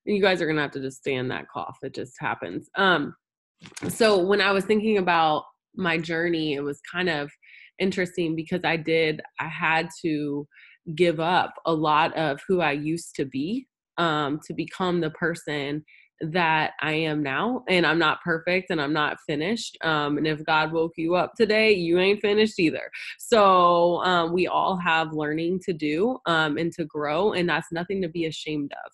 You guys are going to have to just stand that cough. It just happens. So when I was thinking about my journey, it was kind of interesting because I had to give up a lot of who I used to be, to become the person that I am now. And I'm not perfect and I'm not finished. And if God woke you up today, you ain't finished either. So we all have learning to do and to grow, and that's nothing to be ashamed of.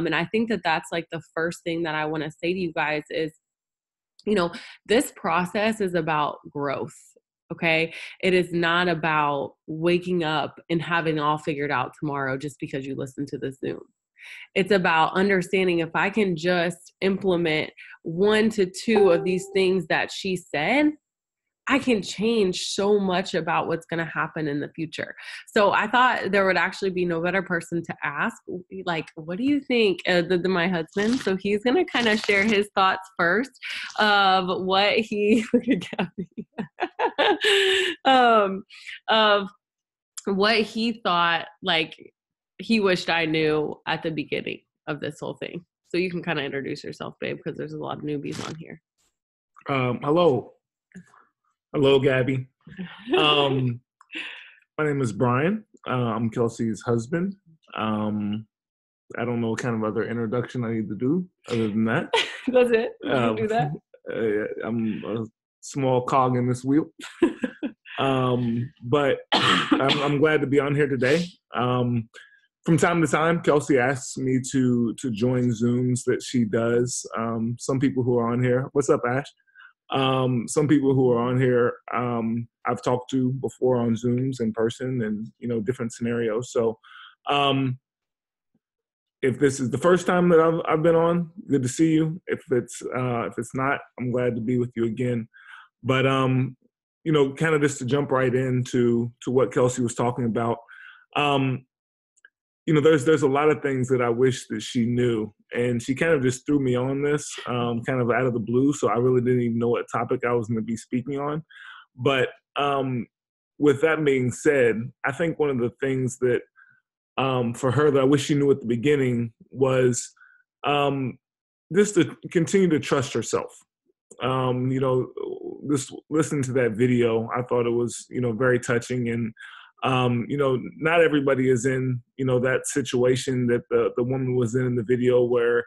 And I think that that's like the first thing that I want to say to you guys is, this process is about growth. Okay. It is not about waking up and having it all figured out tomorrow just because you listen to the Zoom. It's about understanding if I can just implement 1 to 2 of these things that she said, I can change so much about what's going to happen in the future. So I thought there would actually be no better person to ask, like, what do you think, than my husband? So he's going to kind of share his thoughts first of what he, look at Gabby, of what he thought, like, he wished I knew at the beginning of this whole thing. So you can kind of introduce yourself, babe, because there's a lot of newbies on here. Hello, Gabby. My name is Brian. I'm Kelsey's husband. I don't know what kind of other introduction I need to do other than that. That's it? You can do that? I'm a small cog in this wheel. But I'm glad to be on here today. From time to time, Kelsey asks me to join Zooms that she does. Some people who are on here, what's up, Ash? Some people who are on here, I've talked to before on Zooms in person and, different scenarios. So, if this is the first time that I've been on, good to see you. If it's not, I'm glad to be with you again. But, kind of just to jump right into what Kelsey was talking about, there's a lot of things that I wish that she knew, and she kind of just threw me on this, kind of out of the blue. So I really didn't even know what topic I was going to be speaking on. But with that being said, I think one of the things that for her that I wish she knew at the beginning was just to continue to trust herself. Just listening to that video, I thought it was, very touching. And not everybody is in, that situation that the woman was in the video where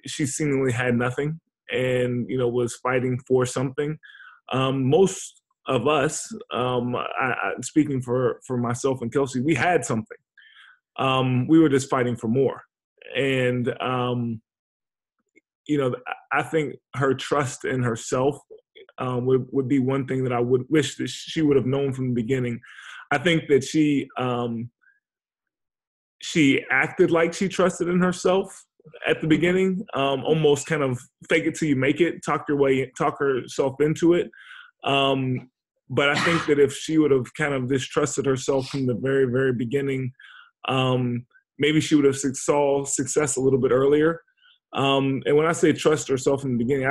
she seemingly had nothing and, was fighting for something. Most of us, speaking for myself and Kelsey, we had something. We were just fighting for more. And, I think her trust in herself would be one thing that I would wish that she would have known from the beginning. I think that she acted like she trusted in herself at the beginning, almost kind of fake it till you make it, talk herself into it. But I think that if she would have kind of distrusted herself from the very, very beginning, maybe she would have saw success a little bit earlier. And when I say trust herself in the beginning,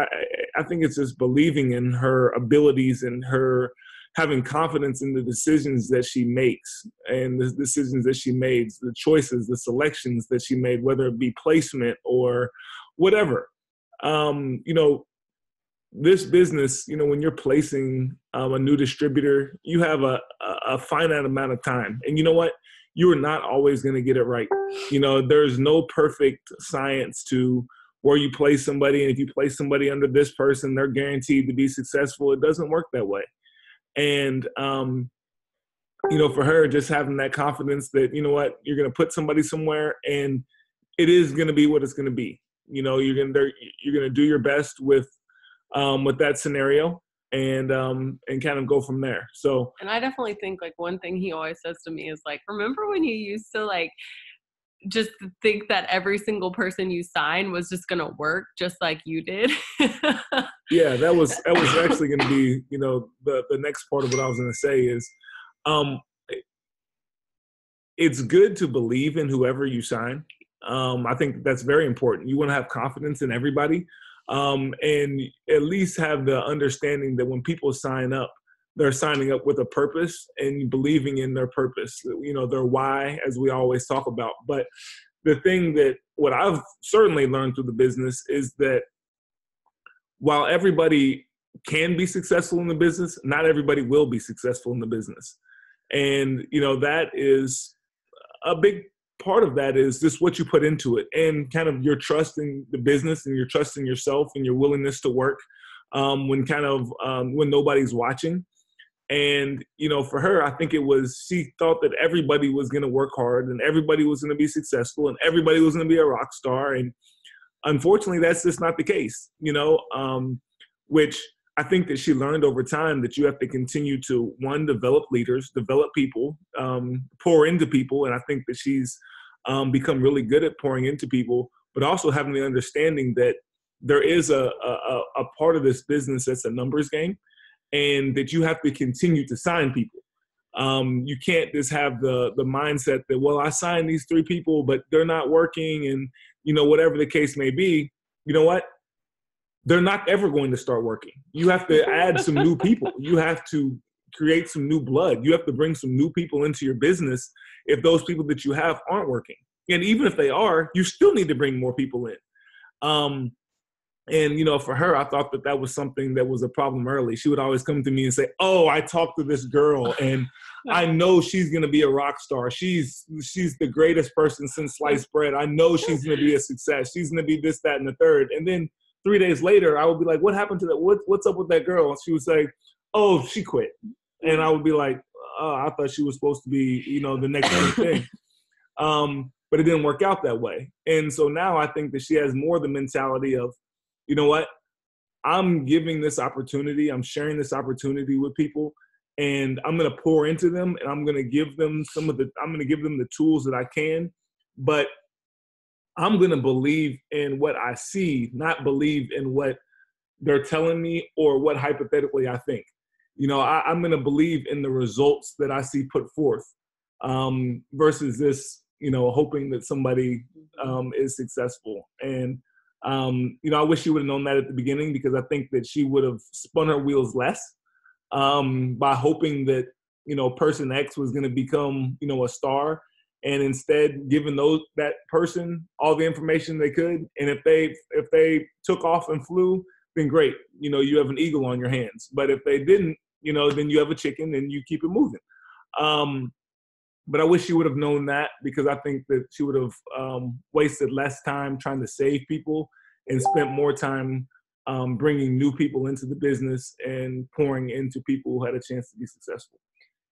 I think it's just believing in her abilities and her having confidence in the decisions that she makes and the decisions that she made, the choices, the selections that she made, whether it be placement or whatever. This business, when you're placing a new distributor, you have a finite amount of time. And you know what? You are not always going to get it right. There's no perfect science to where you place somebody. And if you place somebody under this person, they're guaranteed to be successful. It doesn't work that way. And, for her, just having that confidence that, you're going to put somebody somewhere and it is going to be what it's going to be. You're going to do your best with that scenario and kind of go from there. So, and I definitely think like one thing he always says to me is like, remember when you used to like just think that every single person you signed was just going to work just like you did? Yeah, that was actually going to be, the next part of what I was going to say is, it's good to believe in whoever you sign. I think that's very important. You want to have confidence in everybody. And at least have the understanding that when people sign up, they're signing up with a purpose and believing in their purpose, their why, as we always talk about. But the thing that what I've certainly learned through the business is that while everybody can be successful in the business, not everybody will be successful in the business. And, that is a big part of that is just what you put into it and kind of your trust in the business and your trust in yourself and your willingness to work when nobody's watching. And, for her, I think she thought that everybody was going to work hard and everybody was going to be successful and everybody was going to be a rock star. And unfortunately, that's just not the case, which I think that she learned over time that you have to continue to, one, develop leaders, develop people, pour into people. And I think that she's become really good at pouring into people, but also having the understanding that there is a part of this business that's a numbers game and that you have to continue to sign people. You can't just have the mindset that, well, I signed these 3 people, but they're not working and, whatever the case may be. You know what? They're not ever going to start working. You have to add some new people. You have to create some new blood. You have to bring some new people into your business if those people that you have aren't working. And even if they are, you still need to bring more people in. And, for her, I thought that was something that was a problem early. She would always come to me and say, oh, I talked to this girl and I know she's going to be a rock star. She's the greatest person since sliced bread. I know she's going to be a success. She's going to be this, that, and the third. And then 3 days later, I would be like, what happened to that? What's up with that girl? And she would say, oh, she quit. And I would be like, oh, I thought she was supposed to be, the next big thing. But it didn't work out that way. And so now I think that she has more the mentality of, you know what, I'm giving this opportunity. I'm sharing this opportunity with people and I'm going to pour into them and I'm going to give them the tools that I can, but I'm going to believe in what I see, not believe in what they're telling me or what hypothetically I think. I'm going to believe in the results that I see put forth versus this, hoping that somebody is successful. And, I wish she would have known that at the beginning because I think that she would have spun her wheels less by hoping that, person X was going to become, a star. And instead giving that person all the information they could. And if they took off and flew, then great. You have an eagle on your hands. But if they didn't, then you have a chicken and you keep it moving. But I wish she would have known that because I think that she would have wasted less time trying to save people and spent more time bringing new people into the business and pouring into people who had a chance to be successful.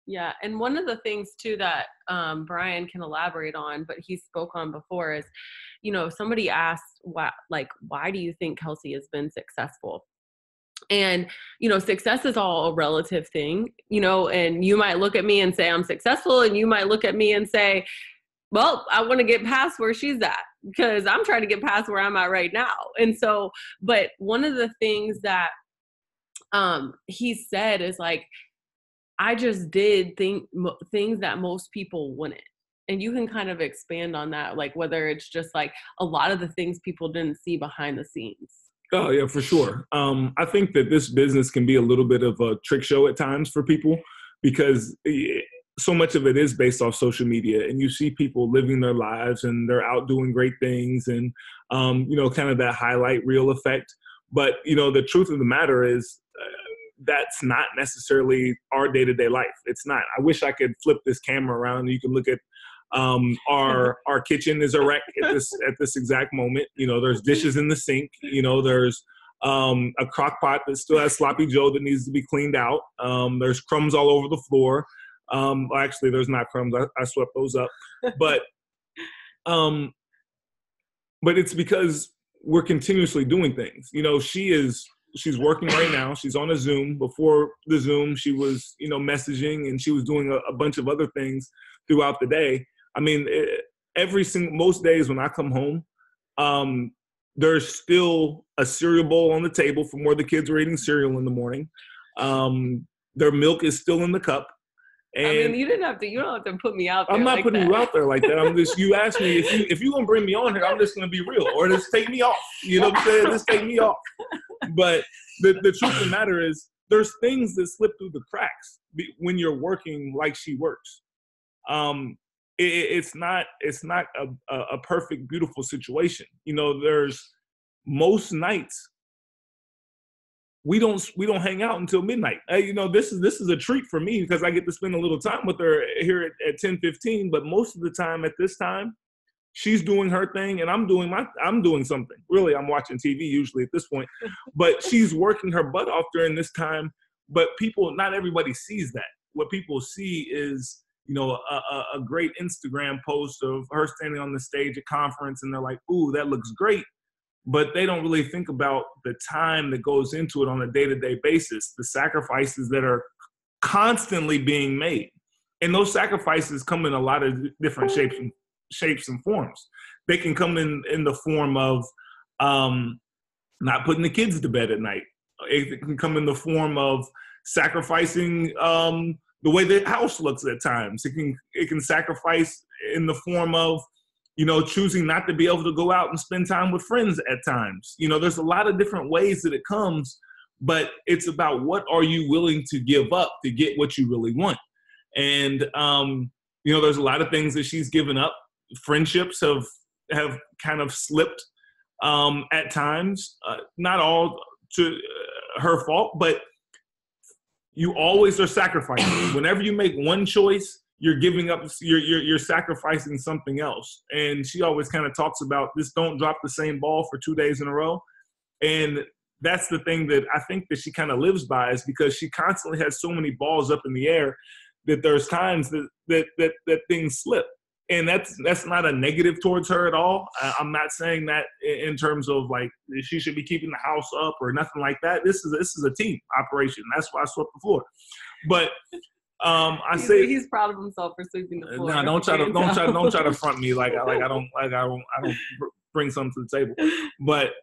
Yeah. And one of the things too that Brian can elaborate on, but he spoke on before is, somebody asked, why do you think Kelsey has been successful? And, success is all a relative thing, and you might look at me and say I'm successful. And you might look at me and say, well, I want to get past where she's at because I'm trying to get past where I'm at right now. And so, but one of the things that he said is like, I just did things that most people wouldn't. And you can kind of expand on that, like whether it's just like a lot of the things people didn't see behind the scenes. Oh, yeah, for sure. I think that this business can be a little bit of a trick show at times for people because so much of it is based off social media. And you see people living their lives and they're out doing great things and, kind of that highlight reel effect. But, the truth of the matter is that's not necessarily our day-to-day life. It's not. I wish I could flip this camera around and you can look at our kitchen is a wreck at this exact moment. There's dishes in the sink. There's a crock pot that still has sloppy Joe that needs to be cleaned out. There's crumbs all over the floor. Actually, there's not crumbs. I swept those up. But it's because we're continuously doing things. She's working right now. She's on a Zoom. Before the Zoom, she was, messaging and she was doing a bunch of other things throughout the day. I mean, most days when I come home, there's still a cereal bowl on the table from where the kids were eating cereal in the morning. Their milk is still in the cup. And you don't have to put me out there. I'm not putting you out there like that. I'm just, you asked me if you're going to bring me on here, I'm just going to be real or just take me off. You know what I'm saying? Just take me off. But the truth of the matter is there's things that slip through the cracks when you're working like she works. it's not a perfect, beautiful situation. You know, there's most nights we don't hang out until midnight. You know, this is a treat for me because I get to spend a little time with her here at 10:15. But most of the time at this time, she's doing her thing and I'm doing something. Really, I'm watching TV usually at this point. But she's working her butt off during this time. But not everybody sees that. What people see is, you know, a great Instagram post of her standing on the stage at conference and they're like, ooh, that looks great. But they don't really think about the time that goes into it on a day-to-day basis, the sacrifices that are constantly being made. And those sacrifices come in a lot of different shapes and forms. They can come in the form of not putting the kids to bed at night. It can come in the form of sacrificing the way the house looks at times. It can sacrifice in the form of, you know, choosing not to be able to go out and spend time with friends at times. You know, there's a lot of different ways that it comes, but it's about what are you willing to give up to get what you really want. And, you know, there's a lot of things that she's given up. Friendships have kind of slipped at times, not all to her fault, but you always are sacrificing. Whenever you make one choice, you're giving up, you're sacrificing something else. And she always kind of talks about this, don't drop the same ball for 2 days in a row. And that's the thing that I think that she kind of lives by, is because she constantly has so many balls up in the air that there's times that things slip. And that's not a negative towards her at all. I'm not saying that in terms of like she should be keeping the house up or nothing like that. This is a team operation. That's why I swept the floor. But he's proud of himself for sweeping the floor. No, don't try to front me like I don't bring something to the table. But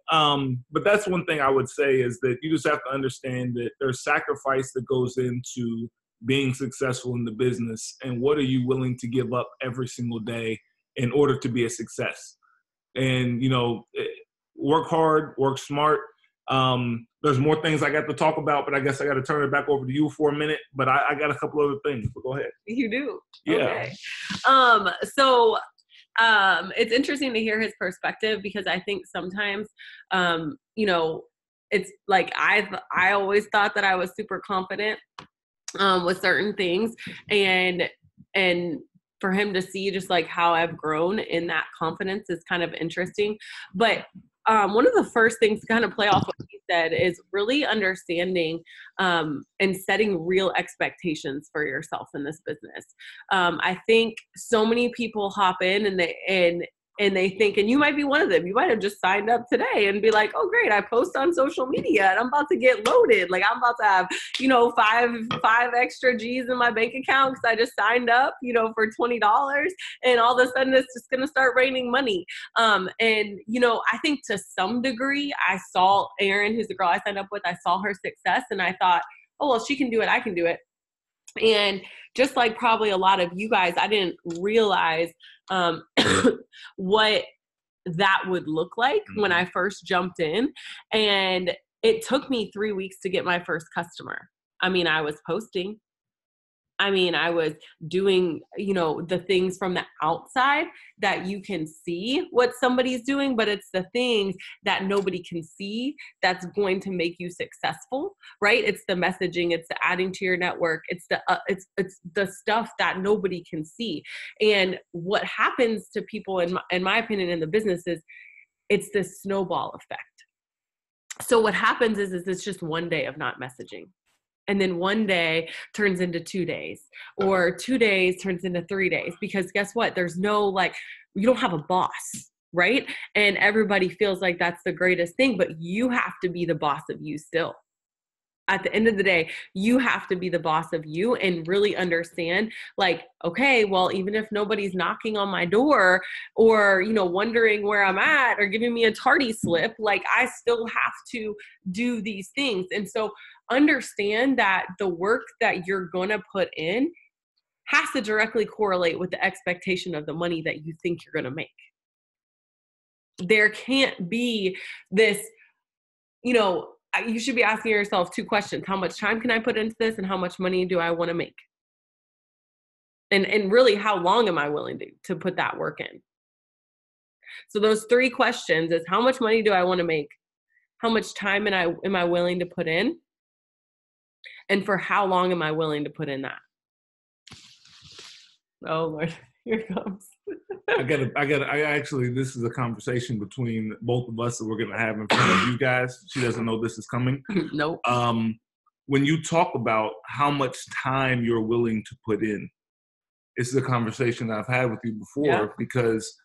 that's one thing I would say is that you just have to understand that there's sacrifice that goes into being successful in the business, and what are you willing to give up every single day in order to be a success. And, you know, work hard, work smart. There's more things I got to talk about, but I guess I got to turn it back over to you for a minute. But I got a couple other things, but go ahead. You do? Yeah. Okay. So it's interesting to hear his perspective, because I think sometimes, you know, it's like I always thought that I was super confident with certain things, and for him to see just like how I've grown in that confidence is kind of interesting. But one of the first things to kind of play off what he said is really understanding and setting real expectations for yourself in this business. I think so many people hop in and they think, and you might be one of them, you might have just signed up today and be like, oh great, I post on social media and I'm about to get loaded. Like I'm about to have, you know, five extra G's in my bank account because I just signed up, you know, for $20, and all of a sudden it's just going to start raining money. And, you know, I think to some degree I saw Erin, who's the girl I signed up with, I saw her success and I thought, oh, well, she can do it, I can do it. And just like probably a lot of you guys, I didn't realize what that would look like when I first jumped in. And it took me 3 weeks to get my first customer. I mean, I was posting. I mean, I was doing, you know, the things from the outside that you can see what somebody's doing, but it's the things that nobody can see that's going to make you successful, right? It's the messaging, it's the adding to your network, it's the stuff that nobody can see. And what happens to people, in my opinion, in the business is it's this snowball effect. So what happens is it's just one day of not messaging. And then one day turns into 2 days, or 2 days turns into 3 days, because guess what? There's no, like, you don't have a boss, right? And everybody feels like that's the greatest thing, but you have to be the boss of you still. At the end of the day, you have to be the boss of you and really understand, like, okay, well, even if nobody's knocking on my door or, you know, wondering where I'm at or giving me a tardy slip, like I still have to do these things. And so understand that the work that you're going to put in has to directly correlate with the expectation of the money that you think you're going to make. There can't be this, you know, you should be asking yourself 2 questions. How much time can I put into this, and how much money do I want to make? And really, how long am I willing to put that work in? So those 3 questions is, how much money do I want to make? How much time am I willing to put in? And for how long am I willing to put in that? Oh Lord, here it comes. I actually, this is a conversation between both of us that we're going to have in front of you guys. She doesn't know this is coming. Nope. When you talk about how much time you're willing to put in, this is a conversation that I've had with you before, because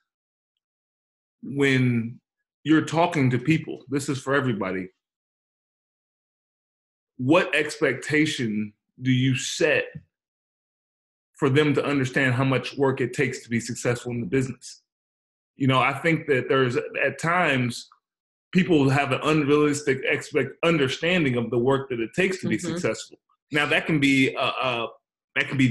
when you're talking to people, this is for everybody, what expectation do you set for them to understand how much work it takes to be successful in the business? You know, I think that there's, at times, people have an unrealistic understanding of the work that it takes to be successful. Now, that can be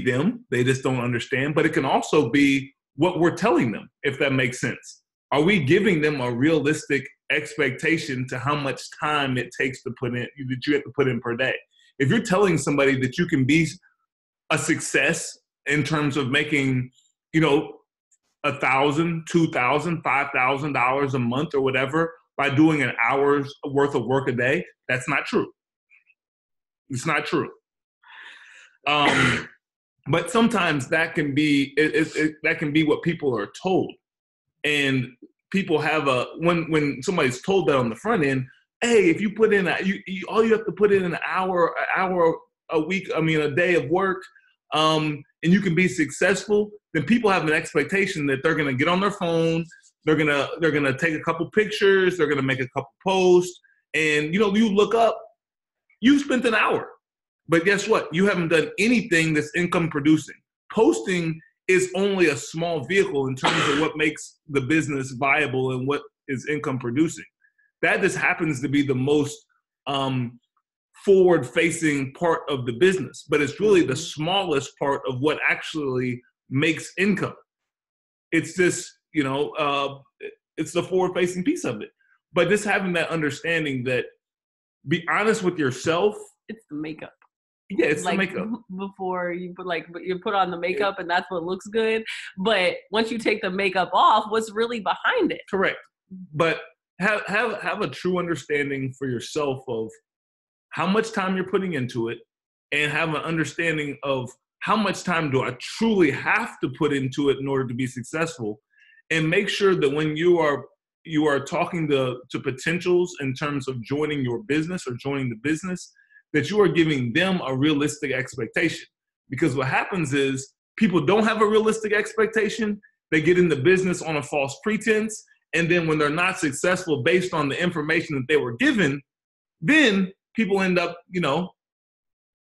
them. They just don't understand. But it can also be what we're telling them, if that makes sense. Are we giving them a realistic expectation to how much time it takes to put in, that you have to put in per day? If you're telling somebody that you can be a success in terms of making, you know, $1,000, $2,000, $5,000 a month or whatever by doing an hour's worth of work a day, that's not true. It's not true. But sometimes that can be that can be what people are told, and people have when somebody's told that on the front end, hey, if you put in all you have to put in an hour a week, a day of work, and you can be successful, then people have an expectation that they're going to get on their phone, they're gonna take a couple pictures, they're gonna make a couple posts, and you look up, you spent an hour, but guess what? You haven't done anything that's income producing. Posting is only a small vehicle in terms of what makes the business viable and what is income producing. That just happens to be the most forward-facing part of the business, but it's really the smallest part of what actually makes income. It's just, it's the forward-facing piece of it. But just having that understanding that, be honest with yourself. It's the makeup. Yeah, it's the makeup. Before you put on the makeup and that's what looks good. But once you take the makeup off, what's really behind it? Correct. But have a true understanding for yourself of how much time you're putting into it, and have an understanding of how much time do I truly have to put into it in order to be successful. And make sure that when you are talking to potentials in terms of joining your business or joining the business, that you are giving them a realistic expectation. Because what happens is people don't have a realistic expectation. They get in the business on a false pretense. And then when they're not successful based on the information that they were given, then people end up,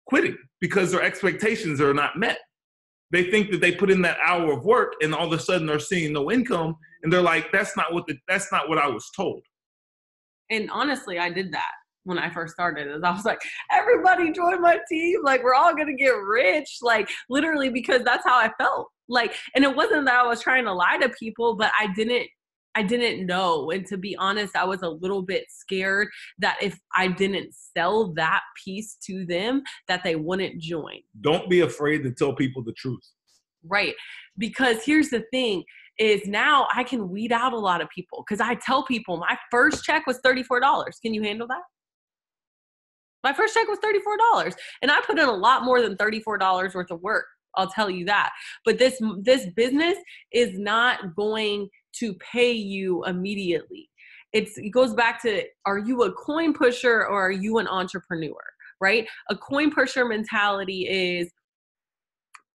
quitting because their expectations are not met. They think that they put in that hour of work and all of a sudden they're seeing no income. And they're like, that's not what I was told. And honestly, I did that when I first started. I was like, everybody join my team. Like, we're all going to get rich. Like, literally, because that's how I felt. Like, and it wasn't that I was trying to lie to people, but I didn't know. And to be honest, I was a little bit scared that if I didn't sell that piece to them, that they wouldn't join. Don't be afraid to tell people the truth. Right. Because here's the thing is, now I can weed out a lot of people, because I tell people my first check was $34. Can you handle that? My first check was $34. And I put in a lot more than $34 worth of work. I'll tell you that. But this business is not going to pay you immediately. It goes back to, are you a coin pusher or are you an entrepreneur, right? A coin pusher mentality is,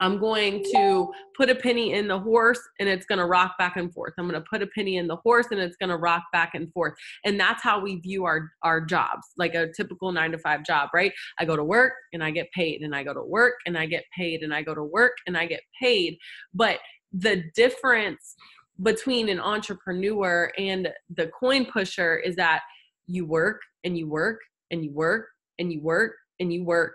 I'm going to put a penny in the horse and it's going to rock back and forth. I'm going to put a penny in the horse and it's going to rock back and forth. And that's how we view our jobs, like a typical 9-to-5 job, right? I go to work and I get paid, and I go to work and I get paid, and I go to work and I get paid. But the difference between an entrepreneur and the coin pusher is that you work and you work and you work and you work and you work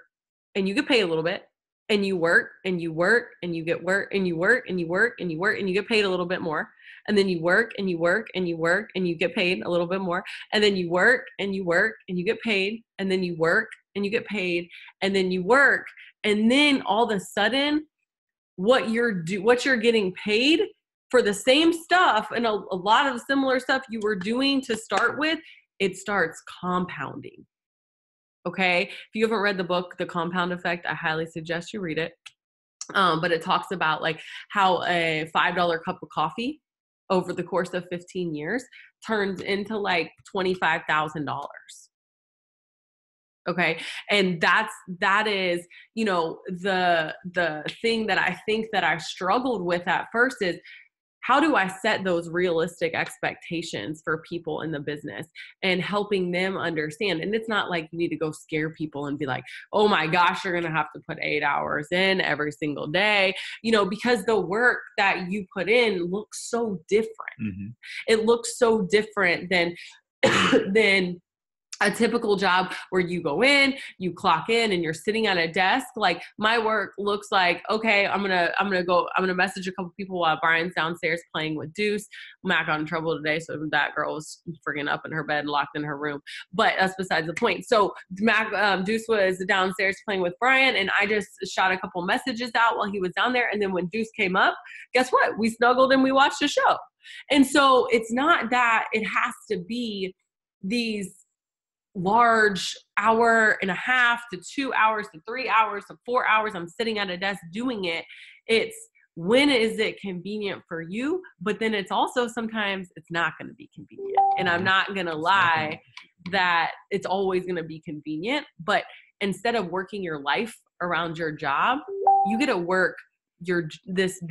and you get paid a little bit. And you work and you work and you get work and you work and you work and you work and you get paid a little bit more. And then you work and you work and you work and you get paid a little bit more. And then you work and you work and you get paid. And then you work and you get paid. And then you work. And then all of a sudden, what you're getting paid for the same stuff and a lot of similar stuff you were doing to start with, it starts compounding. Okay. If you haven't read the book, The Compound Effect, I highly suggest you read it. But it talks about like how a $5 cup of coffee over the course of 15 years turns into like $25,000. Okay. And that is, you know, the thing that I think that I struggled with at first is, how do I set those realistic expectations for people in the business and helping them understand? And it's not like you need to go scare people and be like, oh my gosh, you're going to have to put 8 hours in every single day, you know, because the work that you put in looks so different. Mm-hmm. It looks so different than a typical job where you go in, you clock in, and you're sitting at a desk. Like my work looks like, okay, I'm gonna message a couple people while Brian's downstairs playing with Deuce. Matt got in trouble today, so that girl was freaking up in her bed, locked in her room. But that's besides the point. So Deuce was downstairs playing with Brian, and I just shot a couple messages out while he was down there. And then when Deuce came up, guess what? We snuggled and we watched a show. And so it's not that it has to be these large hour and a half to 2 hours to 3 hours to 4 hours I'm sitting at a desk doing it. It's when is it convenient for you? But then it's also sometimes it's not going to be convenient. And I'm not going to lie that it's always going to be convenient. But instead of working your life around your job, you get to work this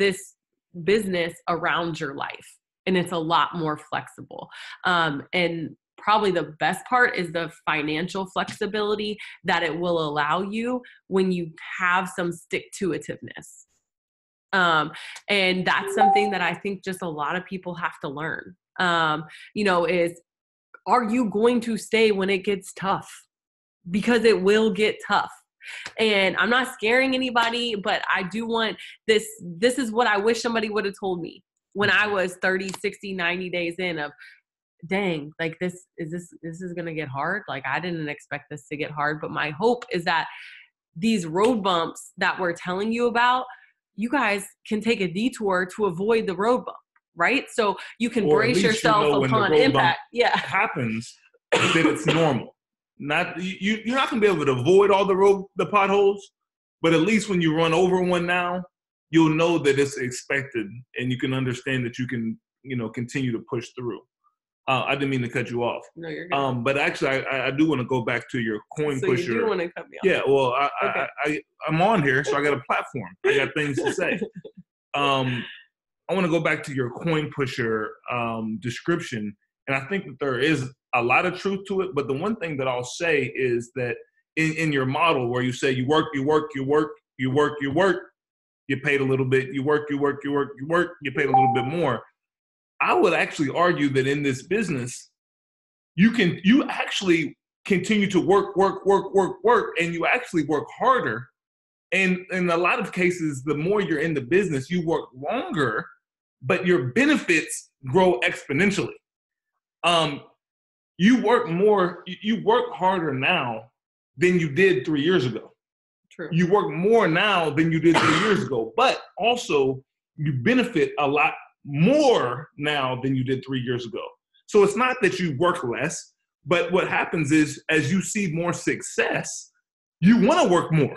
business around your life. And it's a lot more flexible. And probably the best part is the financial flexibility that it will allow you when you have some stick-to-itiveness. And that's something that I think just a lot of people have to learn, you know, is, are you going to stay when it gets tough? Because it will get tough. And I'm not scaring anybody, but I do want this. This is what I wish somebody would have told me when I was 30, 60, 90 days in of, dang, like this is going to get hard. Like I didn't expect this to get hard, but my hope is that these road bumps that we're telling you about, you guys can take a detour to avoid the road bump, right? So you can brace yourself upon impact. Yeah, happens that it's normal. Not you're not going to be able to avoid all the potholes, but at least when you run over one now, you'll know that it's expected, and you can understand that you can, you know, continue to push through. I didn't mean to cut you off. No, you're good. But actually, I do want to go back to your coin pusher. So you do want to cut me off? Yeah, well, I'm on here, so I got a platform. I got things to say. I want to go back to your coin pusher description, and I think that there is a lot of truth to it. But the one thing that I'll say is that in your model where you say you work, you paid a little bit, you work, you paid a little bit more. I would actually argue that in this business, you actually continue to work, and you actually work harder. And in a lot of cases, the more you're in the business, you work longer, but your benefits grow exponentially. You work more, you work harder now than you did 3 years ago. True. You work more now than you did 3 years ago, but also you benefit a lot more now than you did 3 years ago. So it's not that you work less, but what happens is as you see more success, you want to work more.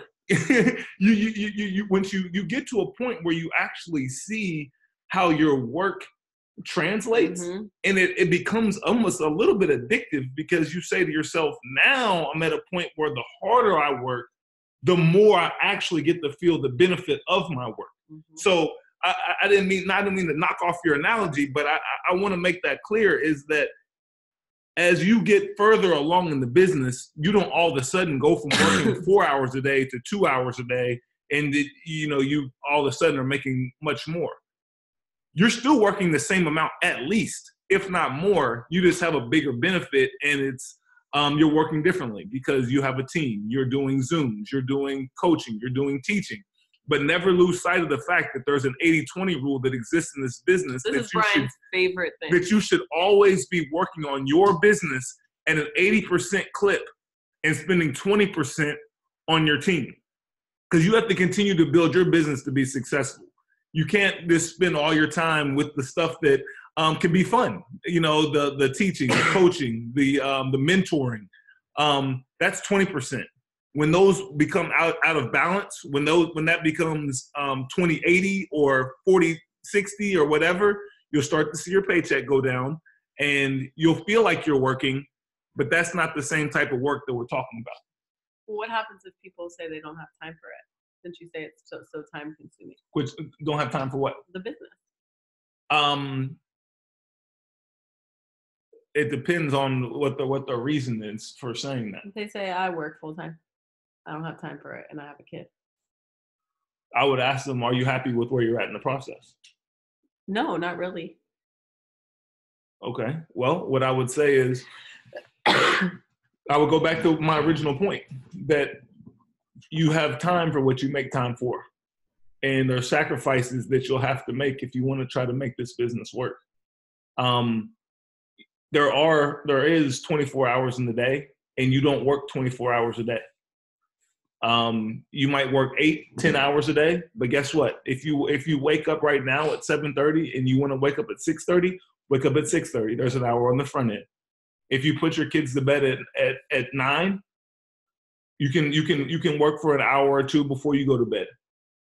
Once you get to a point where you actually see how your work translates, mm-hmm. and it becomes almost a little bit addictive, because you say to yourself, now I'm at a point where the harder I work, the more I actually get to feel the benefit of my work. Mm-hmm. So I didn't mean to knock off your analogy, but I want to make that clear, is that as you get further along in the business, you don't all of a sudden go from working 4 hours a day to 2 hours a day, and you all of a sudden are making much more. You're still working the same amount, at least, if not more. You just have a bigger benefit, and it's you're working differently because you have a team. You're doing Zooms, you're doing coaching, you're doing teaching. But never lose sight of the fact that there's an 80-20 rule that exists in this business. This is Brian's favorite thing. That you should always be working on your business at an 80% clip and spending 20% on your team. because you have to continue to build your business to be successful. You can't just spend all your time with the stuff that can be fun. You know, the teaching, the coaching, the mentoring. That's 20%. When those become out of balance, when that becomes 20/80 or 40/60 or whatever, you'll start to see your paycheck go down, and you'll feel like you're working, but that's not the same type of work that we're talking about. Well, what happens if people say they don't have time for it? Since you say it's so time consuming. Which don't have time for what? The business. It depends on what the reason is for saying that. They say I work full time. I don't have time for it, and I have a kid. I would ask them, are you happy with where you're at in the process? No, not really. Okay. Well, what I would say is I would go back to my original point that you have time for what you make time for. And there are sacrifices that you'll have to make if you want to try to make this business work. There is 24 hours in the day, and you don't work 24 hours a day. You might work 8-10 hours a day, but guess what? If you wake up right now at 7:30 and you want to wake up at 6:30, wake up at 6:30. There's an hour on the front end. If you put your kids to bed at 9, you can work for an hour or two before you go to bed.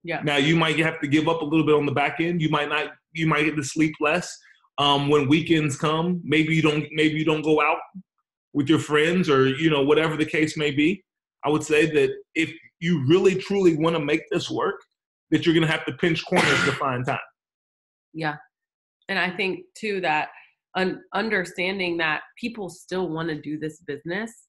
Yeah. Now you might have to give up a little bit on the back end. You might get to sleep less. When weekends come, maybe you don't go out with your friends, or whatever the case may be. I would say that if you really truly want to make this work, that you're going to have to pinch corners to find time. Yeah. And I think too that understanding that people still want to do this business,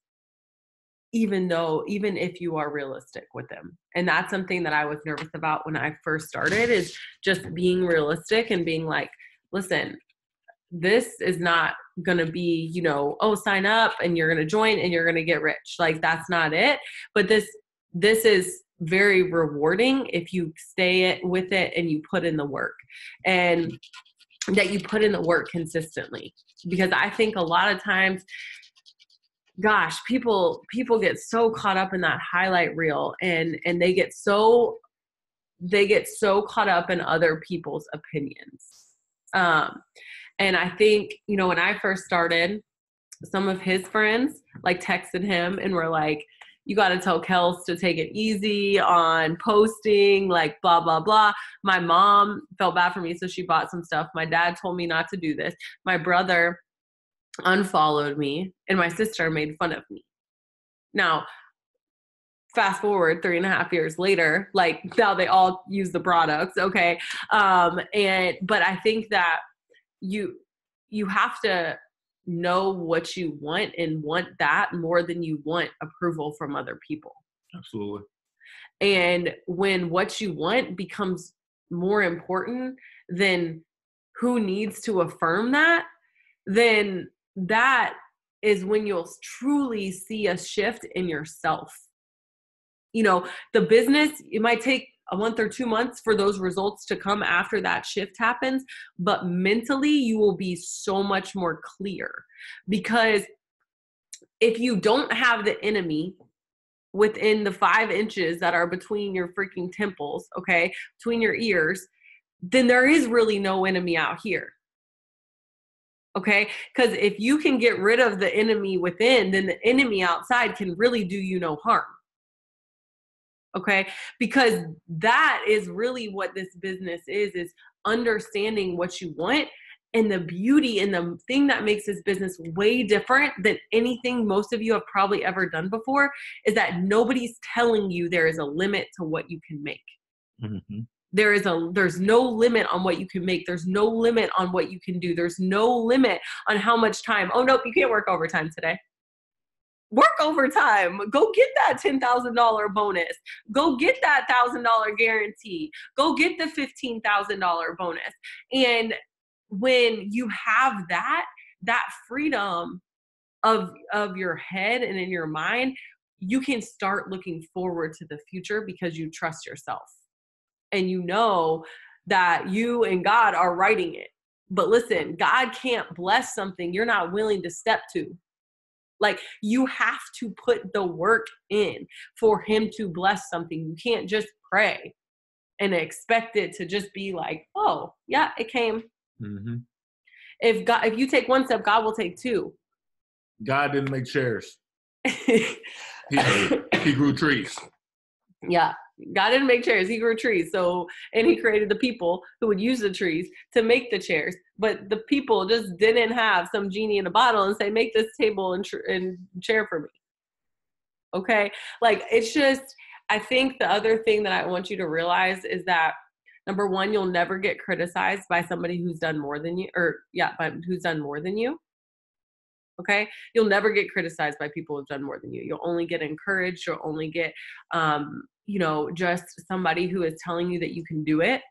even if you are realistic with them. And that's something that I was nervous about when I first started, is just being realistic and being like, listen, this is not going to be, sign up and you're going to join and you're going to get rich. Like, that's not it. But this is very rewarding if you stay with it and you put in the work, and that you put in the work consistently. Because I think a lot of times, gosh, people get so caught up in that highlight reel, and they get so caught up in other people's opinions. And I think, when I first started, some of his friends texted him and were like, you got to tell Kels to take it easy on posting, blah, blah, blah. My mom felt bad for me, so she bought some stuff. My dad told me not to do this. My brother unfollowed me, and my sister made fun of me. Now, fast forward 3.5 years later, now they all use the products. Okay. But I think that you have to know what you want, and want that more than you want approval from other people. Absolutely. And when what you want becomes more important than who needs to affirm that, then that is when you'll truly see a shift in yourself. The business, it might take a month or 2 months for those results to come after that shift happens, but mentally you will be so much more clear. Because if you don't have the enemy within the 5 inches that are between your freaking temples, okay, between your ears, then there is really no enemy out here. Okay? Because if you can get rid of the enemy within, then the enemy outside can really do you no harm. Okay? Because that is really what this business is understanding what you want. And the beauty and the thing that makes this business way different than anything most of you have probably ever done before is that nobody's telling you there is a limit to what you can make. Mm-hmm. There's no limit on what you can make. There's no limit on what you can do. There's no limit on how much time. Oh, nope, you can't work overtime today. Work overtime. Go get that $10,000 bonus. Go get that $1,000 guarantee. Go get the $15,000 bonus. And when you have that freedom of your head and in your mind, you can start looking forward to the future because you trust yourself. And you know that you and God are writing it. But listen, God can't bless something you're not willing to step to. Like, you have to put the work in for him to bless something. You can't just pray and expect it to just be like, oh, yeah, it came. Mm-hmm. If you take one step, God will take two. God didn't make chairs. He grew trees. Yeah. God didn't make chairs. He grew trees. So, and he created the people who would use the trees to make the chairs. But the people just didn't have some genie in a bottle and say, make this table and chair for me. Okay. Like, it's just, I think the other thing that I want you to realize is that, number one, you'll never get criticized by somebody who's done more than you, who's done more than you. Okay. You'll never get criticized by people who've done more than you. You'll only get encouraged. You'll only get, just somebody who is telling you that you can do it.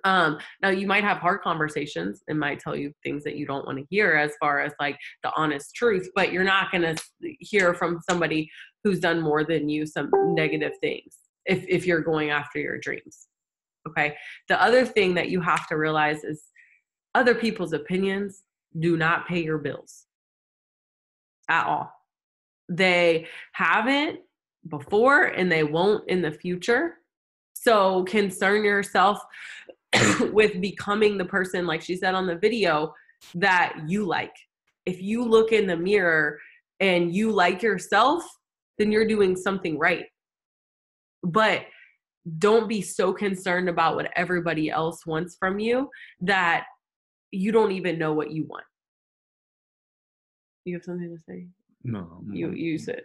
Now you might have hard conversations and might tell you things that you don't want to hear as far as like the honest truth, but you're not going to hear from somebody who's done more than you some negative things if you're going after your dreams. Okay. The other thing that you have to realize is other people's opinions do not pay your bills at all. They haven't before and they won't in the future. So concern yourself with becoming the person, like she said on the video, that you like. If you look in the mirror and you like yourself, then you're doing something right. But don't be so concerned about what everybody else wants from you that you don't even know what you want. You have something to say? No. You said.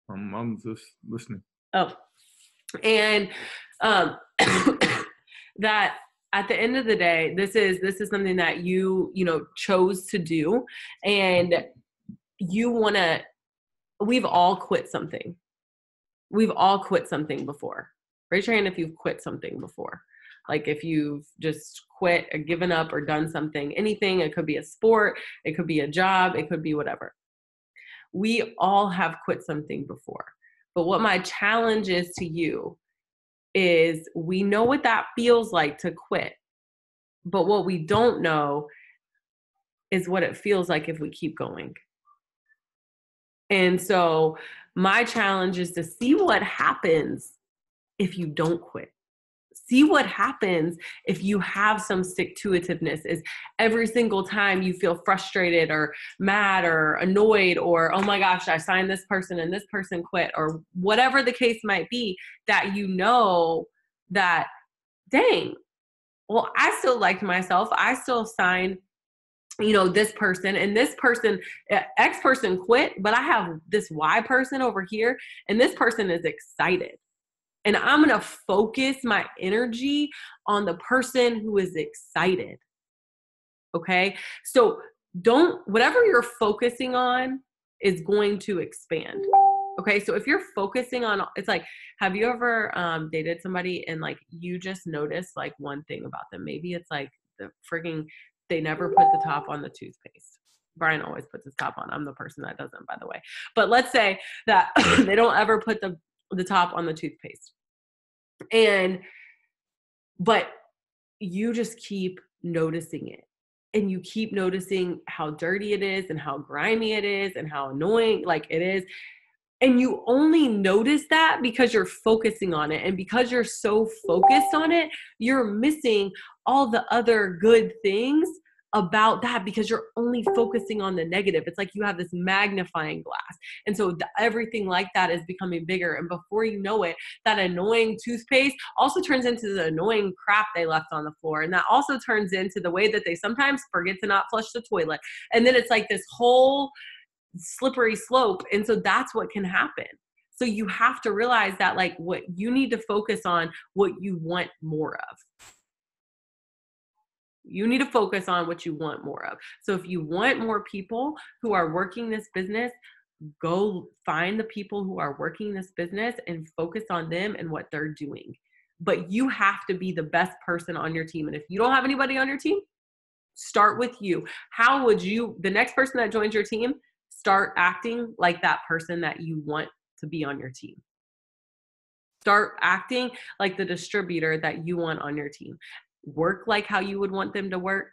I'm just listening. Oh, and that at the end of the day, this is something that you chose to do, and we've all quit something. We've all quit something before. Raise your hand if you've quit something before. Like if you've just quit or given up or done something, anything. It could be a sport, it could be a job, it could be whatever. We all have quit something before. But what my challenge is to you is we know what that feels like to quit. But what we don't know is what it feels like if we keep going. And so my challenge is to see what happens if you don't quit. See what happens if you have some stick-to-itiveness, is every single time you feel frustrated or mad or annoyed or, oh my gosh, I signed this person and this person quit, or whatever the case might be, that you know that, dang, well, I still liked myself. I still signed, this person, and this person, X person quit, but I have this Y person over here, and this person is excited. And I'm going to focus my energy on the person who is excited. Okay. So whatever you're focusing on is going to expand. Okay. So if you're focusing on, it's like, have you ever dated somebody and like, you just notice like one thing about them? Maybe it's like they never put the top on the toothpaste. Brian always puts his top on. I'm the person that doesn't, by the way. But let's say that they don't ever put the top on the toothpaste. But you just keep noticing it, and you keep noticing how dirty it is and how grimy it is and how annoying like it is. And you only notice that because you're focusing on it. And because you're so focused on it, you're missing all the other good things about that because you're only focusing on the negative. It's like you have this magnifying glass. And so everything like that is becoming bigger. And before you know it, that annoying toothpaste also turns into the annoying crap they left on the floor. And that also turns into the way that they sometimes forget to not flush the toilet. And then it's like this whole slippery slope. And so that's what can happen. So you have to realize that like what you need to focus on, what you want more of. You need to focus on what you want more of. So if you want more people who are working this business, go find the people who are working this business and focus on them and what they're doing. But you have to be the best person on your team. And if you don't have anybody on your team, start with you. How would you, the next person that joins your team, start acting like that person that you want to be on your team. Start acting like the distributor that you want on your team. Work like how you would want them to work.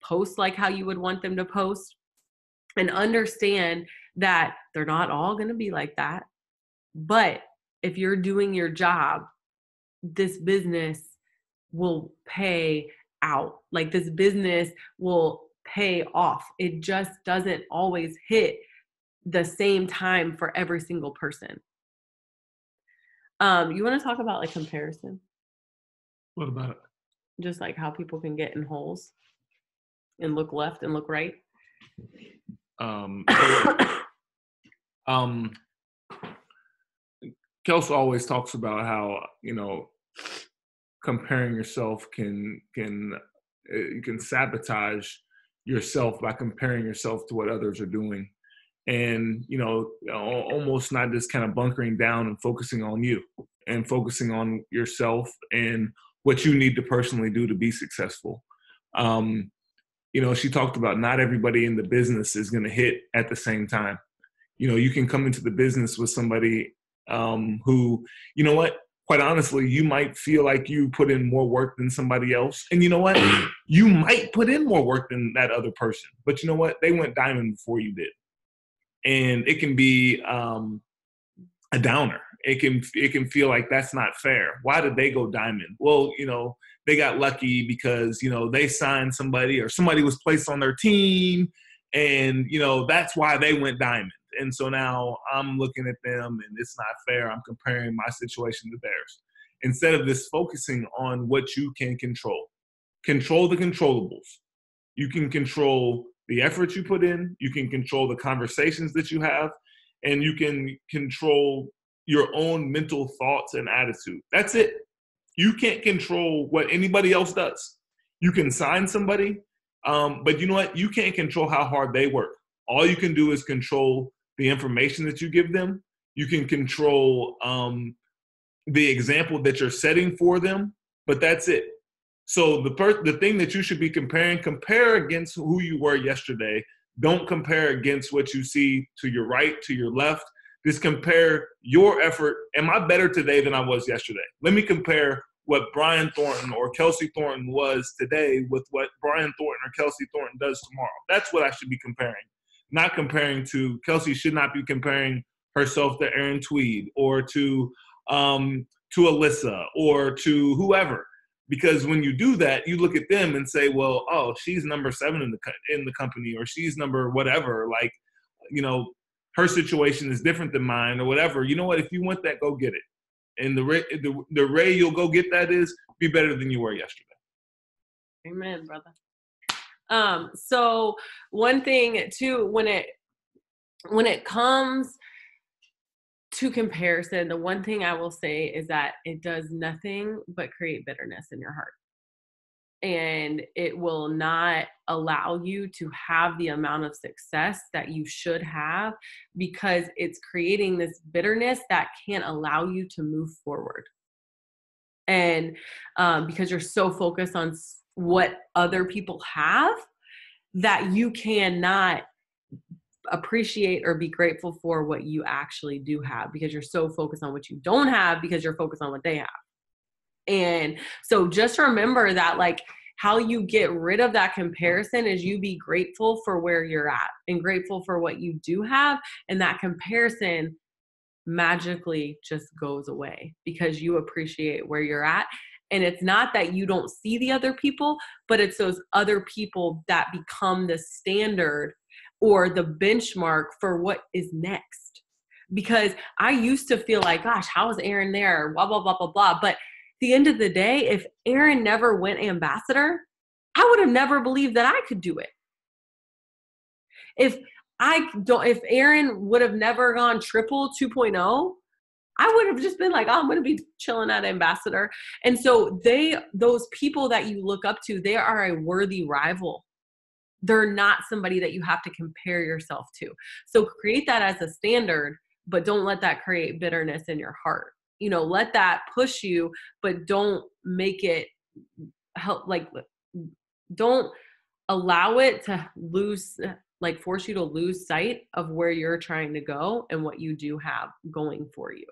Post like how you would want them to post. and understand that they're not all going to be like that. But if you're doing your job, this business will pay out. Like this business will pay off. It just doesn't always hit the same time for every single person. You want to talk about like comparison? What about it? Just like how people can get in holes and look left and look right. Kels always talks about how, comparing yourself can you can sabotage yourself by comparing yourself to what others are doing, and almost not just kind of bunkering down and focusing on you and focusing on yourself and what you need to personally do to be successful. She talked about not everybody in the business is going to hit at the same time. You can come into the business with somebody who, quite honestly, you might feel like you put in more work than somebody else. And you know what? You might put in more work than that other person. But you know what? They went diamond before you did. And it can be a downer. It can feel like that's not fair. Why did they go diamond? Well, they got lucky because, they signed somebody or somebody was placed on their team. And, that's why they went diamond. And so now I'm looking at them and it's not fair. I'm comparing my situation to theirs. Instead of just focusing on what you can control. Control the controllables. You can control the effort you put in. You can control the conversations that you have. And you can control your own mental thoughts and attitude. That's it. You can't control what anybody else does. You can sign somebody, but you know what? You can't control how hard they work. All you can do is control the information that you give them. You can control the example that you're setting for them, but that's it. So the thing that you should be compare against who you were yesterday. Don't compare against what you see to your right, to your left. Just compare your effort. Am I better today than I was yesterday? Let me compare what Brian Thornton or Kelsey Thornton was today with what Brian Thornton or Kelsey Thornton does tomorrow. That's what I should be comparing. Not comparing to, Kelsey should not be comparing herself to Aaron Tweed or to Alyssa or to whoever. Because when you do that, you look at them and say, well, oh, she's number 7 in the company, or she's number whatever. Like, her situation is different than mine or whatever. You know what? If you want that, go get it. And the way you'll go get that is be better than you were yesterday. Amen, brother. So one thing too, when it comes to comparison, the one thing I will say is that it does nothing but create bitterness in your heart. And it will not allow you to have the amount of success that you should have, because it's creating this bitterness that can't allow you to move forward. And because you're so focused on what other people have, that you cannot appreciate or be grateful for what you actually do have, because you're so focused on what you don't have because you're focused on what they have. And so just remember that, like, how you get rid of that comparison is you be grateful for where you're at and grateful for what you do have. And that comparison magically just goes away because you appreciate where you're at. And it's not that you don't see the other people, but it's those other people that become the standard or the benchmark for what is next. Because I used to feel like, gosh, how is Aaron there? Blah, blah, blah, blah, blah. But the end of the day, if Aaron never went ambassador, I would have never believed that I could do it. If Aaron would have never gone triple 2.0, I would have just been like, oh, I'm going to be chilling at ambassador. And so those people that you look up to, they are a worthy rival. They're not somebody that you have to compare yourself to. So create that as a standard, but don't let that create bitterness in your heart. Let that push you, but don't make it help. Like, don't allow it to force you to lose sight of where you're trying to go and what you do have going for you.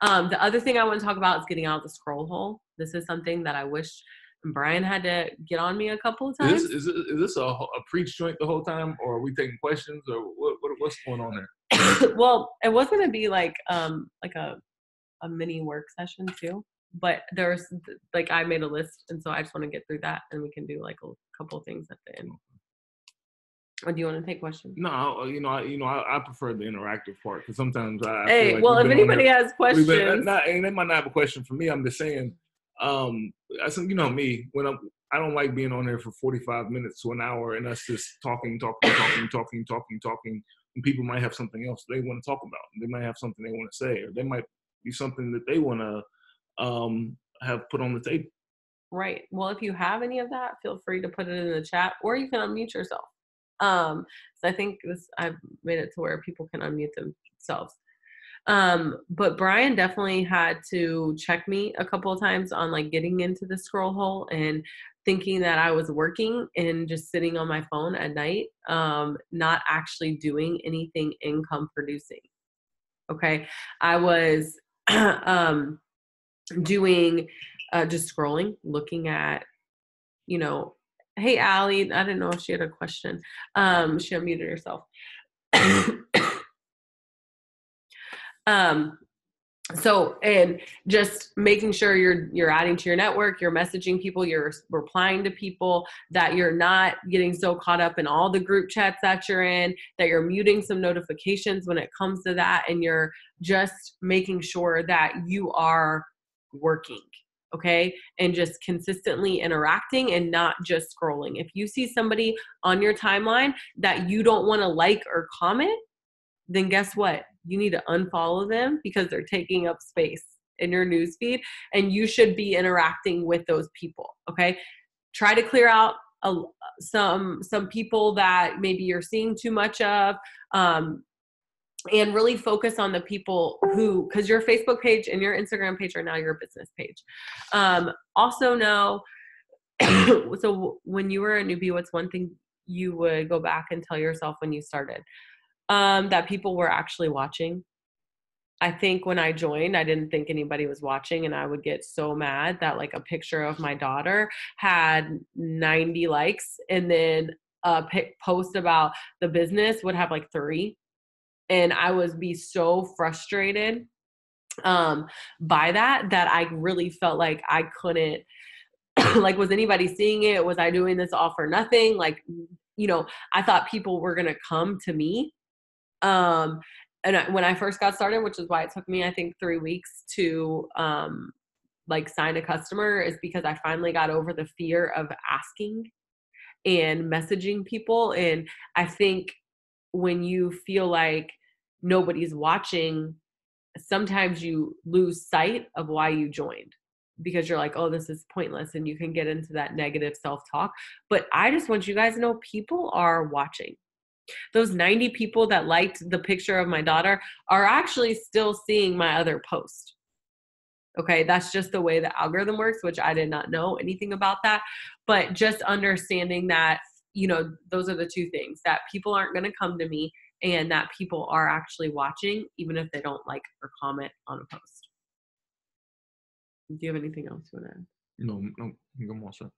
The other thing I want to talk about is getting out of the scroll hole. This is something that I wish And Brian had to get on me a couple of times. Is this a preach joint the whole time, or are we taking questions, or what's going on there? Well, it was going to be like a mini work session too, but there's like, I made a list, and so I just want to get through that, and we can do like a couple of things at the end. Or do you want to take questions? No, I prefer the interactive part, because sometimes I hey, feel like well, if anybody has questions, and they might not have a question for me. I'm just saying, you know me, when I don't like being on there for 45 minutes to an hour and us just talking. And people might have something else they want to talk about. They might have something they want to say, or they might be something that they want to have put on the table. Right. Well, if you have any of that, feel free to put it in the chat, or you can unmute yourself. So I think I've made it to where people can unmute themselves. But Brian definitely had to check me a couple of times on like getting into the scroll hole and thinking that I was working and just sitting on my phone at night, not actually doing anything income producing. Okay. I was, doing, just scrolling, looking at, hey, Allie, I didn't know if she had a question. She unmuted herself. So, and just making sure you're adding to your network, you're messaging people, you're replying to people, that you're not getting so caught up in all the group chats that you're in, that you're muting some notifications when it comes to that, and you're just making sure that you are working. Okay. And just consistently interacting and not just scrolling. If you see somebody on your timeline that you don't want to like or comment, then guess what? You need to unfollow them, because they're taking up space in your newsfeed, and you should be interacting with those people. Okay. Try to clear out some people that maybe you're seeing too much of, and really focus on the people who, because your Facebook page and your Instagram page are now your business page. Also know, so when you were a newbie, what's one thing you would go back and tell yourself when you started? That people were actually watching. I think when I joined, I didn't think anybody was watching, and I would get so mad that like a picture of my daughter had 90 likes, and then a post about the business would have like 3. And I would be so frustrated by that I really felt like I couldn't, like, was anybody seeing it? Was I doing this all for nothing? Like, I thought people were going to come to me. And when I first got started, which is why it took me, I think, 3 weeks to like sign a customer, is because I finally got over the fear of asking and messaging people. And I think when you feel like nobody's watching, sometimes you lose sight of why you joined, because you're like, oh, this is pointless. And you can get into that negative self-talk. But I just want you guys to know, people are watching. Those 90 people that liked the picture of my daughter are actually still seeing my other post. Okay. That's just the way the algorithm works, which I did not know anything about that. But just understanding that, those are the two things, that people aren't going to come to me, and that people are actually watching, even if they don't like or comment on a post. Do you have anything else you want to add? No, I'm all set.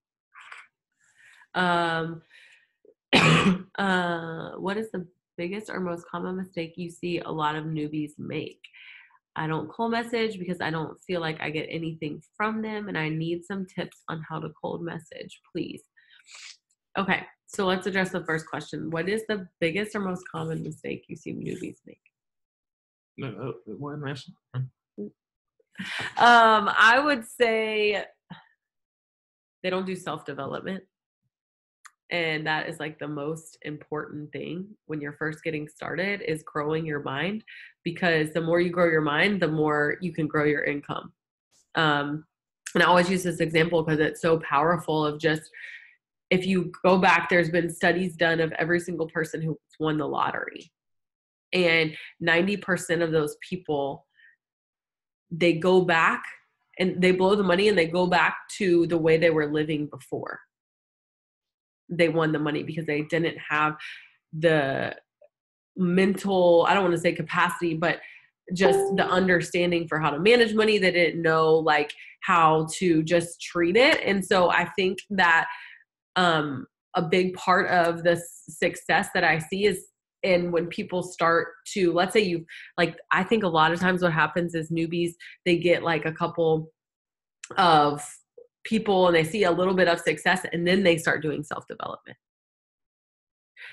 What is the biggest or most common mistake you see a lot of newbies make? I don't cold message because I don't feel like I get anything from them, and I need some tips on how to cold message, please. Okay, so let's address the first question. What is the biggest or most common mistake you see newbies make? I would say they don't do self-development. And that is like the most important thing when you're first getting started, is growing your mind, because the more you grow your mind, the more you can grow your income. And I always use this example because it's so powerful, of just, if you go back, there's been studies done of every single person who won the lottery. And 90% of those people, they go back and they blow the money, and they go back to the way they were living before they won the money, because they didn't have the mental, I don't want to say capacity, but just the understanding for how to manage money. They didn't know like how to just treat it. And so I think that a big part of the success that I see is, and when people start to, let's say you like, I think a lot of times what happens is newbies, they get like a couple of people and they see a little bit of success and then they start doing self-development.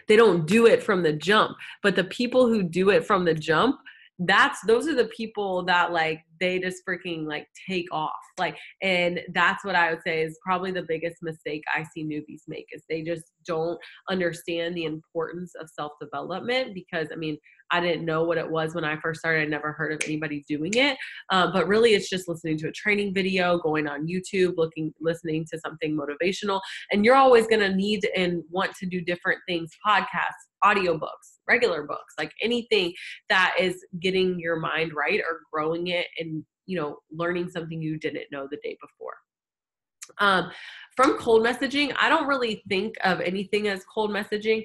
They don't do it from the jump, but the people who do it from the jump, those are the people that like, they just freaking like take off. Like, and that's what I would say is probably the biggest mistake I see newbies make is they just don't understand the importance of self-development because I mean, I didn't know what it was when I first started. I never heard of anybody doing it. But really it's just listening to a training video, going on YouTube, listening to something motivational. And you're always going to need and want to do different things, podcasts, audiobooks, regular books, like anything that is getting your mind right or growing it and, you know, learning something you didn't know the day before. From cold messaging, I don't really think of anything as cold messaging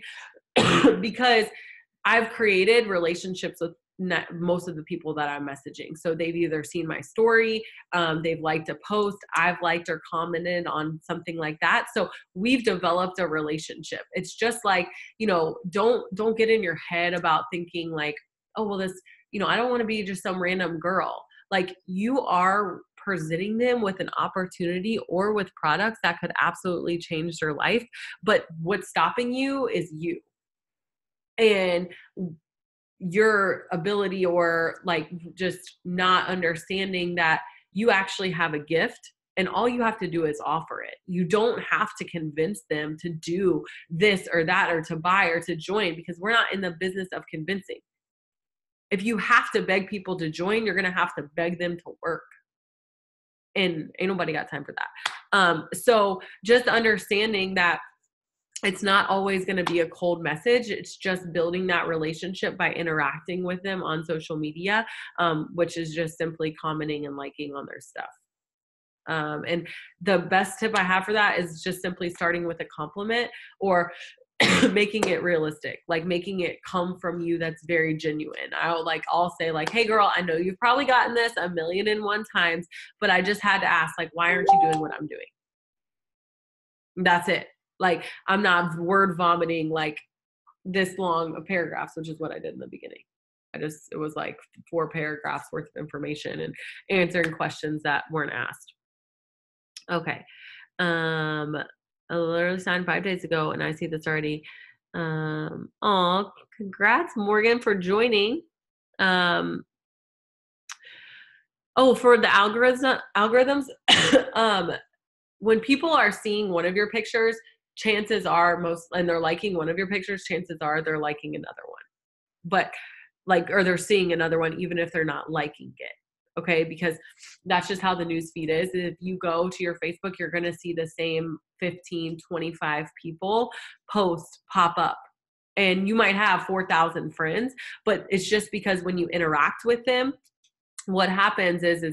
because I've created relationships with most of the people that I'm messaging. So they've either seen my story, they've liked a post, I've liked or commented on something like that. So we've developed a relationship. It's just like, you know, don't get in your head about thinking like, oh, well, this, you know, I don't want to be just some random girl. Like you are presenting them with an opportunity or with products that could absolutely change their life. But what's stopping you is you. And your ability or like just not understanding that you actually have a gift and all you have to do is offer it. You don't have to convince them to do this or that or to buy or to join because we're not in the business of convincing. If you have to beg people to join, you're going to have to beg them to work. And ain't nobody got time for that. So just understanding that it's not always going to be a cold message. It's just building that relationship by interacting with them on social media, which is just simply commenting and liking on their stuff. And the best tip I have for that is just simply starting with a compliment or making it realistic, like making it come from you. That's very genuine. I'll say like, hey girl, I know you've probably gotten this 1,000,001 times, but I just had to ask, like, why aren't you doing what I'm doing? That's it. Like, I'm not word vomiting like this long of paragraphs, which is what I did in the beginning. It was like 4 paragraphs worth of information and answering questions that weren't asked. Okay. I literally signed 5 days ago and I see this already. Oh, congrats, Morgan, for joining. For the algorithms, when people are seeing one of your pictures, chances are and they're liking one of your pictures, chances are they're liking another one. But or they're seeing another one, even if they're not liking it. Okay. Because that's just how the news feed is. If you go to your Facebook, you're going to see the same 15, 25 people post pop up. And you might have 4,000 friends, but it's just because when you interact with them, what happens is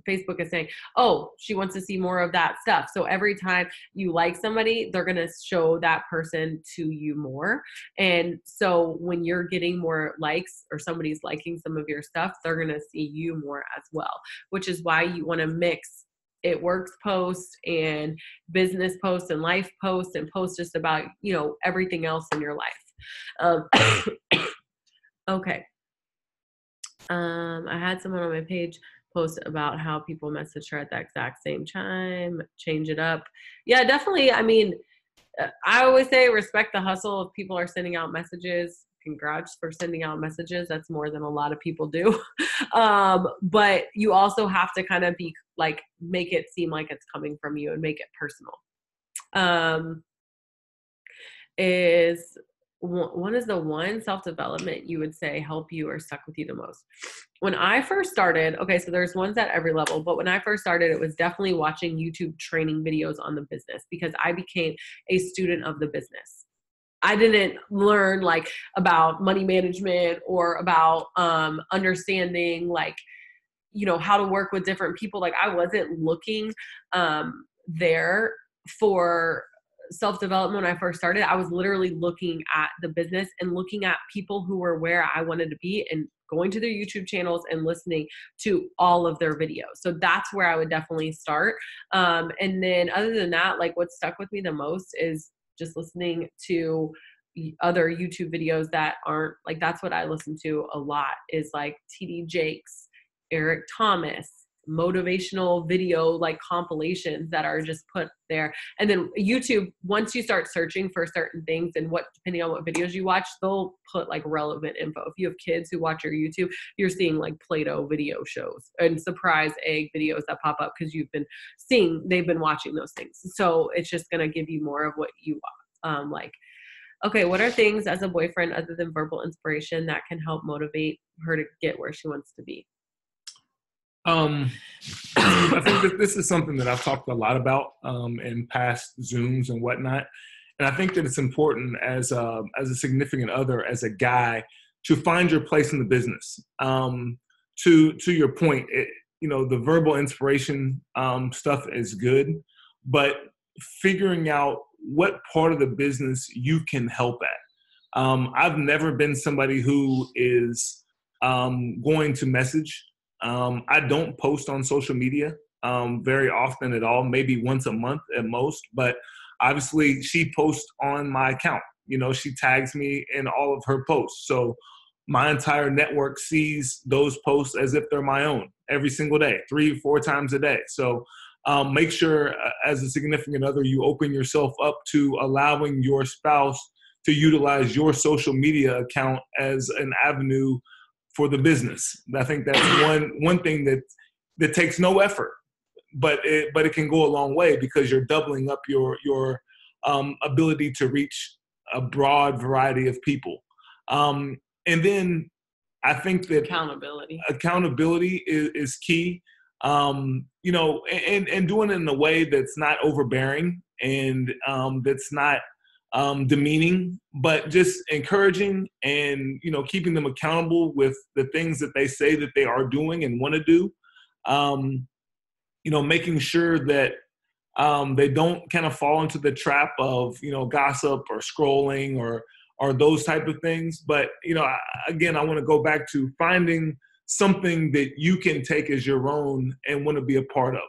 Facebook is saying, oh, she wants to see more of that stuff. So every time you like somebody, they're going to show that person to you more. And so when you're getting more likes or somebody's liking some of your stuff, they're going to see you more as well, which is why you want to mix it works posts and business posts and life posts and posts just about, you know, everything else in your life. Okay. I had someone on my page post about how people message her at the exact same time, change it up. Yeah, definitely. I mean, I always say respect the hustle. If people are sending out messages, congrats for sending out messages. That's more than a lot of people do. But you also have to kind of be like, make it seem like it's coming from you and make it personal. One is the one self-development you would say help you or stuck with you the most? When I first started, okay, so there's ones at every level, but when I first started, it was definitely watching YouTube training videos on the business because I became a student of the business. I didn't learn like about money management or about understanding like, you know, how to work with different people. Like I wasn't looking there for self-development when I first started. I was literally looking at the business and looking at people who were where I wanted to be and going to their YouTube channels and listening to all of their videos. So that's where I would definitely start. And then other than that, like what stuck with me the most is just listening to other YouTube videos that aren't like, that's what I listen to a lot, is like TD Jakes, Eric Thomas, motivational video like compilations that are just put there. And then YouTube, once you start searching for certain things and depending on what videos you watch, they'll put like relevant info. If you have kids who watch your YouTube, you're seeing like Play-Doh video shows and surprise egg videos that pop up because you've been seeing, they've been watching those things. So it's just going to give you more of what you like. Okay, what are things as a boyfriend other than verbal inspiration that can help motivate her to get where she wants to be? I think that this is something that I've talked a lot about in past Zooms and whatnot. And I think that it's important as a significant other, as a guy, to find your place in the business. To your point, the verbal inspiration stuff is good, but figuring out what part of the business you can help at. I've never been somebody who is going to message. I don't post on social media very often at all, maybe once a month at most, but obviously she posts on my account. She tags me in all of her posts. So my entire network sees those posts as if they're my own every single day, 3-4 times a day. So make sure as a significant other, you open yourself up to allowing your spouse to utilize your social media account as an avenue for the business. I think that's one thing that takes no effort, but it can go a long way because you're doubling up your ability to reach a broad variety of people. And then I think that accountability is key. And doing it in a way that's not overbearing and that's not demeaning, but just encouraging and, keeping them accountable with the things that they say that they are doing and want to do. Making sure that they don't kind of fall into the trap of, gossip or scrolling or those type of things. But, again, I want to go back to finding something that you can take as your own and want to be a part of.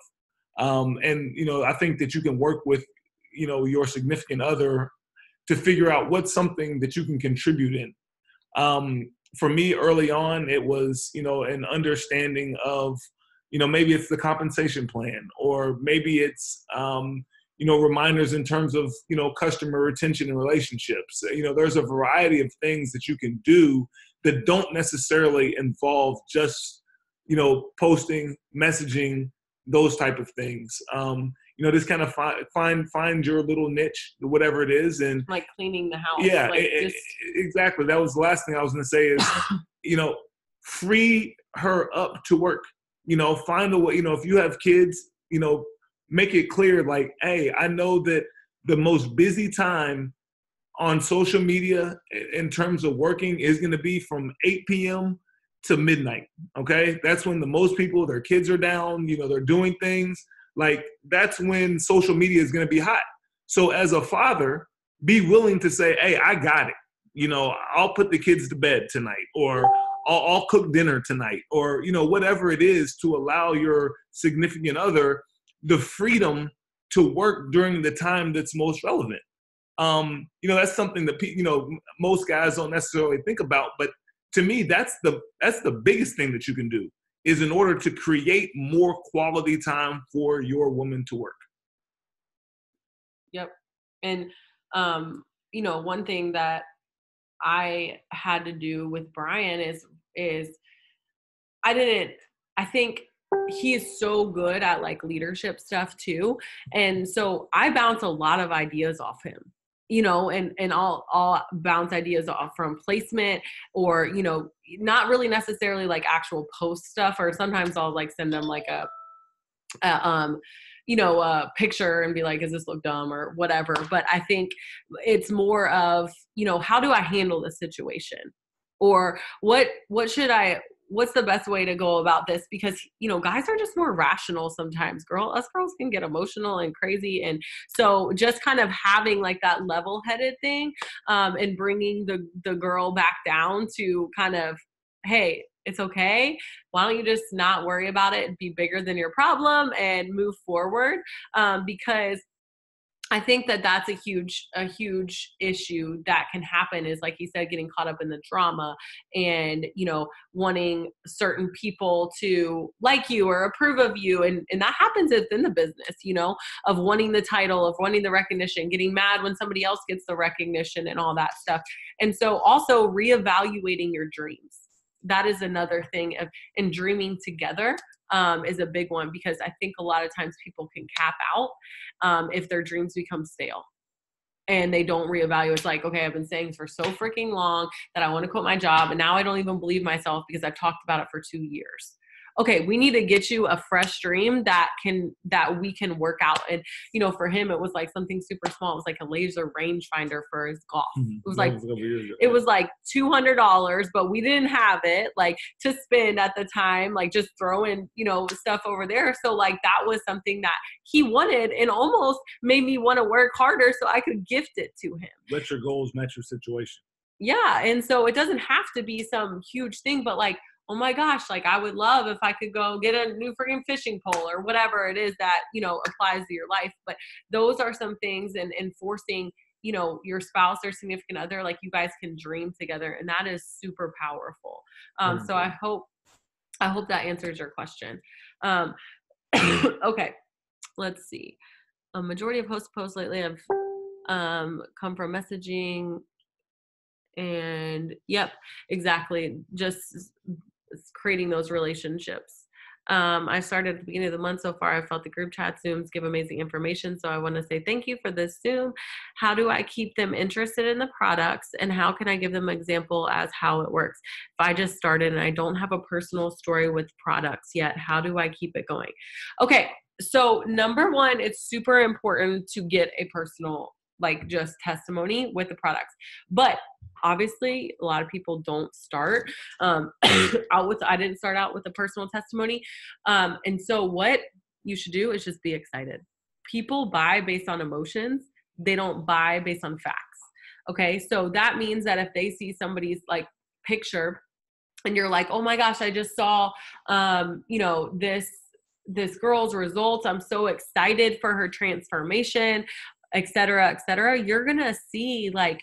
I think that you can work with, your significant other to figure out what's something that you can contribute in. For me, early on, it was, an understanding of, maybe it's the compensation plan, or maybe it's, reminders in terms of, customer retention and relationships. There's a variety of things that you can do that don't necessarily involve just, posting, messaging, those type of things. Just kind of find your little niche, whatever it is. And like cleaning the house. Yeah, exactly. That was the last thing I was going to say is, free her up to work, find a way, if you have kids, make it clear, like, hey, I know that the most busy time on social media in terms of working is going to be from 8 p.m. to midnight. Okay. That's when the most people, their kids are down, they're doing things. Like, that's when social media is going to be hot. So as a father, be willing to say, hey, I got it. I'll put the kids to bed tonight, or I'll cook dinner tonight, or, whatever it is, to allow your significant other the freedom to work during the time that's most relevant. That's something that, most guys don't necessarily think about, but to me, that's the biggest thing that you can do, is in order to create more quality time for your woman to work. Yep. And, one thing that I had to do with Brian is I think he is so good at like leadership stuff too. And so I bounce a lot of ideas off him, and I'll bounce ideas off from placement or, not really necessarily like actual post stuff, or sometimes I'll like send them like a picture and be like, does this look dumb or whatever? But I think it's more of, how do I handle this situation? Or what's the best way to go about this? Because, guys are just more rational sometimes. Us girls can get emotional and crazy. And so just kind of having like that level-headed thing, and bringing the girl back down to kind of hey, it's okay. Why don't you just not worry about it and be bigger than your problem and move forward? Because I think that that's a huge issue that can happen, is like you said, getting caught up in the drama and, wanting certain people to like you or approve of you. And that happens within the business, of wanting the title, of wanting the recognition, getting mad when somebody else gets the recognition and all that stuff. And so also reevaluating your dreams. That is another thing in dreaming together. Is a big one, because I think a lot of times people can cap out if their dreams become stale and they don't reevaluate. It's like, okay, I've been saying for so freaking long that I want to quit my job, and now I don't even believe myself because I've talked about it for 2 years. Okay, we need to get you a fresh dream that we can work out. And for him, it was like something super small. It was like a laser rangefinder for his golf. It was like $200, but we didn't have it like to spend at the time, like just throwing stuff over there. So like that was something that he wanted, and almost made me want to work harder so I could gift it to him. Let your goals match your situation. Yeah, and so it doesn't have to be some huge thing, but like, oh my gosh, like I would love if I could go get a new freaking fishing pole or whatever it is that, applies to your life. But those are some things, and forcing, your spouse or significant other, like you guys can dream together, and that is super powerful. So I hope that answers your question. Okay, let's see. A majority of posts lately have come from messaging, and yep, exactly. Just creating those relationships. I started at the beginning of the month. So far, I felt the group chat Zooms give amazing information. So I want to say thank you for this Zoom. How do I keep them interested in the products, and how can I give them an example as how it works? If I just started and I don't have a personal story with products yet, how do I keep it going? Okay, so number one, it's super important to get a personal, like just testimony with the products. But obviously, a lot of people don't start I didn't start out with a personal testimony. And so what you should do is just be excited. People buy based on emotions. They don't buy based on facts. Okay. So that means that if they see somebody's like picture and you're like, oh my gosh, I just saw, this girl's results. I'm so excited for her transformation, et cetera, you're going to see like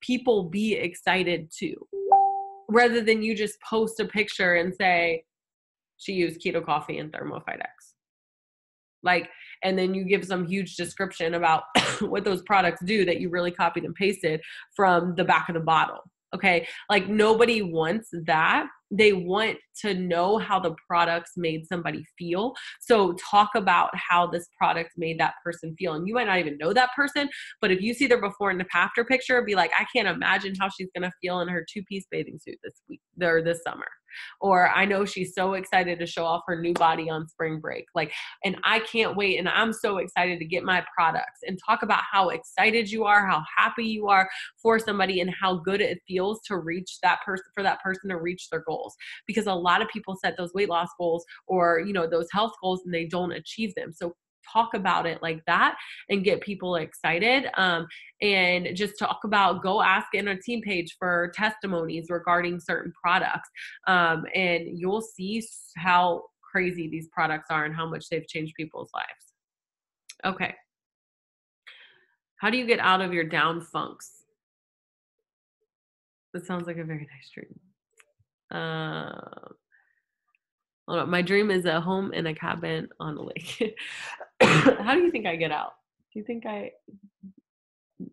people be excited too, rather than you just post a picture and say she used keto coffee and Thermophyte X. Like, and then you give some huge description about what those products do that you really copied and pasted from the back of the bottle. Okay. Like nobody wants that. They want to know how the products made somebody feel. So talk about how this product made that person feel. And you might not even know that person, but if you see their before and after picture, be like, I can't imagine how she's going to feel in her 2-piece bathing suit this week or this summer. Or I know she's so excited to show off her new body on spring break. Like, and I can't wait. And I'm so excited to get my products, and talk about how excited you are, how happy you are for somebody, and how good it feels to reach that person, for that person to reach their goals. Because a lot of people set those weight loss goals or, those health goals, and they don't achieve them. So talk about it like that and get people excited. And just talk about, go ask in a team page for testimonies regarding certain products. And you'll see how crazy these products are and how much they've changed people's lives. Okay. How do you get out of your down funks? That sounds like a very nice dream. Hold on. My dream is a home in a cabin on a lake. How do you think I get out?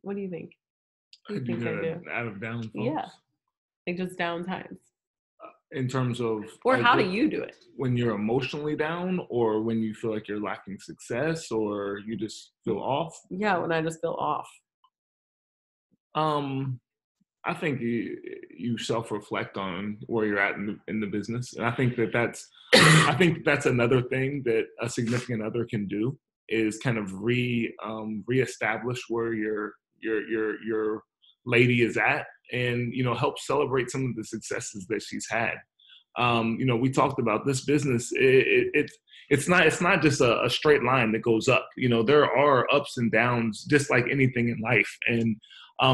What do you think? What do you think I do? Out of down funks? Yeah. Like just down times. In terms of... Or like, how do you do it? When you're emotionally down, or when you feel like you're lacking success, or you just feel off? Yeah, when I just feel off. I think you self-reflect on where you're at in the business. And I think that's another thing that a significant other can do, is kind of reestablish where your lady is at, and, help celebrate some of the successes that she's had. We talked about this business. It's not just a straight line that goes up. There are ups and downs, just like anything in life. And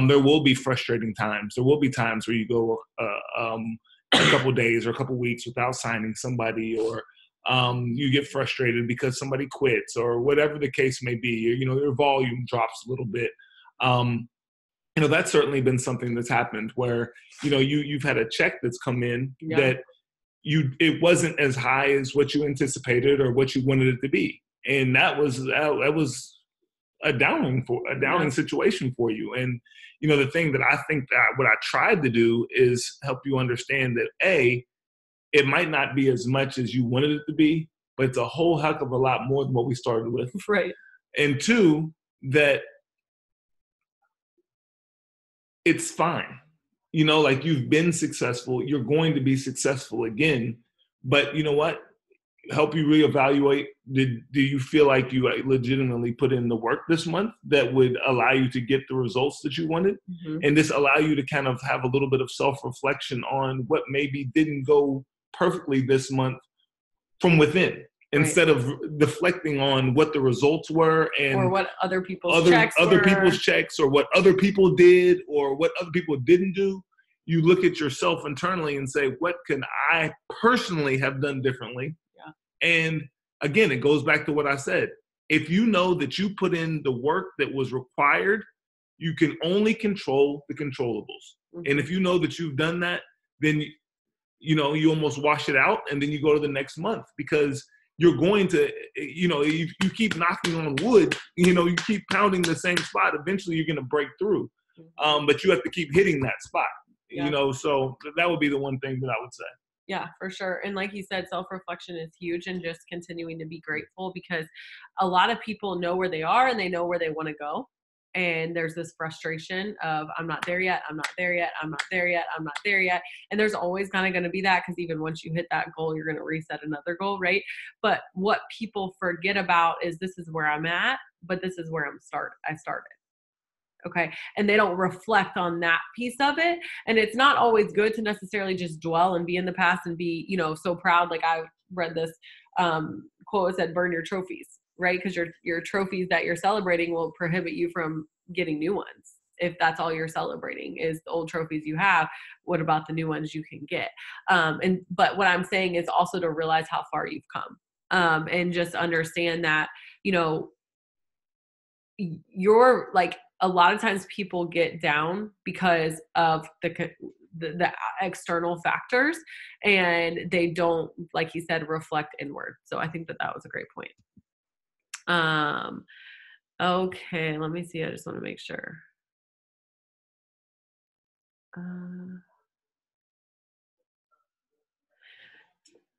there will be frustrating times. There will be times where you go, a couple of days or a couple of weeks without signing somebody, or you get frustrated because somebody quits, or whatever the case may be, your volume drops a little bit. That's certainly been something that's happened where, you've had a check that's come in that it wasn't as high as what you anticipated or what you wanted it to be. And that was a downing situation for you. And, the thing that I think that what I tried to do is help you understand that it might not be as much as you wanted it to be, but it's a whole heck of a lot more than what we started with. Right. And two, that it's fine. Like, you've been successful, you're going to be successful again. But you know what? Help you reevaluate. Do you feel like you legitimately put in the work this month that would allow you to get the results that you wanted? Mm-hmm. And this allow you to kind of have a little bit of self-reflection on what maybe didn't go perfectly this month from within, instead of deflecting on what the results were or what other people's checks or what other people did or what other people didn't do. You look at yourself internally and say, what can I personally have done differently? Yeah. And again, it goes back to what I said. If you know that you put in the work that was required, you can only control the controllables. Mm-hmm. And if you know that you've done that, then you almost wash it out, and then you go to the next month, because you're going to, you keep knocking on wood, you keep pounding the same spot. Eventually you're going to break through. But you have to keep hitting that spot, so that would be the one thing that I would say. Yeah, for sure. And like you said, self-reflection is huge, and just continuing to be grateful, because a lot of people know where they are and they know where they want to go. And there's this frustration of, I'm not there yet, I'm not there yet, I'm not there yet, I'm not there yet. And there's always kind of going to be that, because even once you hit that goal, you're going to reset another goal, right? But what people forget about is, this is where I'm at, but this is where I started. Okay. And they don't reflect on that piece of it. And it's not always good to necessarily just dwell and be in the past and be, so proud. Like, I read this quote that said, burn your trophies. Right? Because your trophies that you're celebrating will prohibit you from getting new ones. If that's all you're celebrating is the old trophies you have, what about the new ones you can get? But what I'm saying is also to realize how far you've come, and just understand that, you're like, a lot of times people get down because of the external factors, and they don't, like you said, reflect inward. So I think that was a great point. Okay, let me see. I just want to make sure.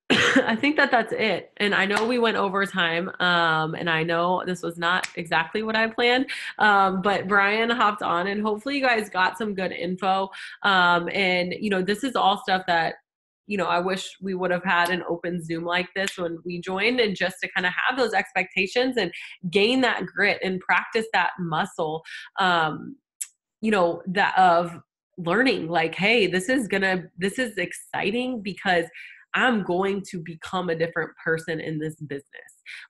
I think that's it. And I know we went over time, and I know this was not exactly what I planned, but Brian hopped on, and hopefully you guys got some good info. And, this is all stuff that, I wish we would have had an open Zoom like this when we joined, and just to kind of have those expectations and gain that grit and practice that muscle, that of learning, like, hey, this is exciting, because I'm going to become a different person in this business.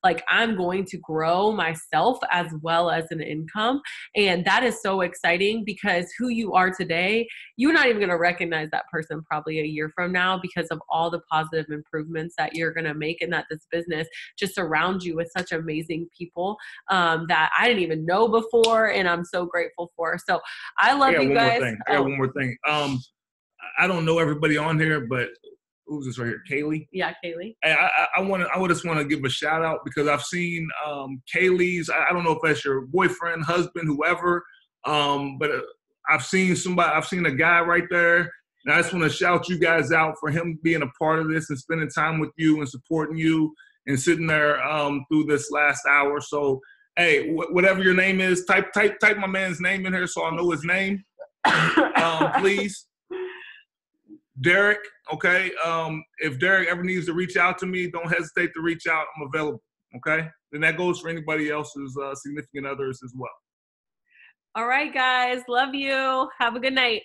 Like, I'm going to grow myself as well as an income. And that is so exciting, because who you are today, you're not even going to recognize that person probably a year from now, because of all the positive improvements that you're going to make, and that this business just surrounds you with such amazing people that I didn't even know before. And I'm so grateful for. So I love you guys. I got one more thing. I don't know everybody on here, but who's this right here? Kaylee? Yeah, Kaylee. I just want to give a shout out, because I've seen Kaylee's, I don't know if that's your boyfriend, husband, whoever, but I've seen a guy right there, and I just want to shout you guys out for him being a part of this and spending time with you and supporting you and sitting there through this last hour. So, hey, whatever your name is, type my man's name in here so I know his name, please. Derek, okay? If Derek ever needs to reach out to me, don't hesitate to reach out. I'm available, okay? And that goes for anybody else's significant others as well. All right, guys. Love you. Have a good night.